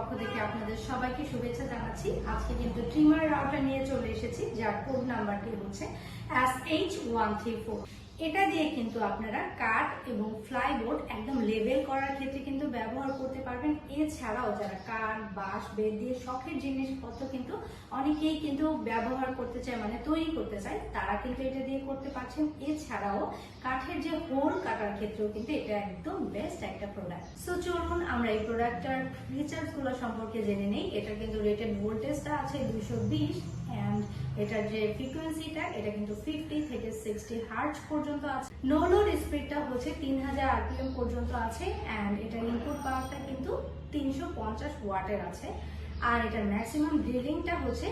পক্ষ থেকে আপনাদের সবাইকে শুভেচ্ছা জানাচ্ছি। আজকে কিন্তু ট্রিমার রাউটার নিয়ে চলে এসেছি, যার কোড নাম্বারটি হচ্ছে SH134। এটা দিয়ে কিন্তু আপনারা কাঠ এবং ফ্লাইবোর্ড একদম লেভেল করার ক্ষেত্রে কিন্তু ব্যবহার করতে পারবেন। এছাড়াও যারা কাঠ, বাঁশ, বেত দিয়ে শখের জিনিসপত্র কিন্তু অনেকেই কিন্তু ব্যবহার করতে চায়, মানে তৈরি করতে চায়, তারা কিন্তু এটা দিয়ে করতে পারছেন। এছাড়াও কাঠের যে হোল কাটার ক্ষেত্রেও কিন্তু এটা একদম বেস্ট একটা প্রোডাক্ট। সো চলুন আমরা এই প্রোডাক্টটার ফিচার্স গুলো সম্পর্কে জেনে নেই। এটা কিন্তু রেটেড ভোল্টেজটা আছে 220 এন্ড এটার যে ফ্রিকোয়েন্সিটা এটা কিন্তু 50 থেকে 60 হার্টজ পর্যন্ত আছে। নো লোড স্পিডটা হচ্ছে 3000 আরপিএম পর্যন্ত আছে এন্ড এটার ইনপুট পাওয়ারটা কিন্তু 350 ওয়াটের আছে। আর এটার ম্যাক্সিমাম রিডিংটা হচ্ছে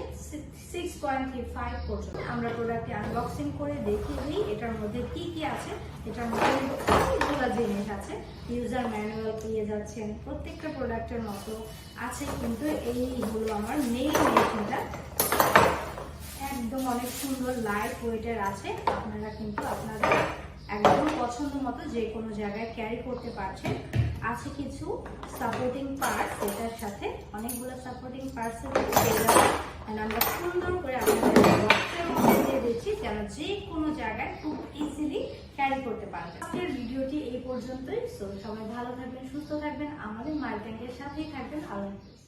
6.35 পর্যন্ত। আমরা প্রোডাক্টটি আনবক্সিং করে দেখিয়ে দিই এটার মধ্যে কি কি আছে। এটার মধ্যে অনেকগুলো জিনিস আছে, ইউজার ম্যানুয়াল পেয়ে যাচ্ছেন, প্রত্যেকটা প্রোডাক্টের মতো আছে। কিন্তু এই হলো আমার মেইন মেশিনটা, একদম অনেক সুন্দর লাইট ওয়েটের আছে। আপনারা কিন্তু আপনাদের একদম পছন্দ মতো যে কোনো জায়গায় ক্যারি করতে পারছেন। আছে কিছু সাপোর্টিং পার্টস, এটার সাথে অনেকগুলো সাপোর্টিং পার্টস আমরা সুন্দর করে আপনাদের বক্সের মধ্যে দিয়ে দিচ্ছি, যেন যে কোনো জায়গায় খুব ইজিলি ক্যারি করতে পারবেন। আজকের ভিডিওটি এই পর্যন্তই। সো সবাই ভালো থাকবেন, সুস্থ থাকবেন, আমাদের মাইলট্যাঙ্কের সাথেই থাকবেন। আল্লাহ হাফেজ।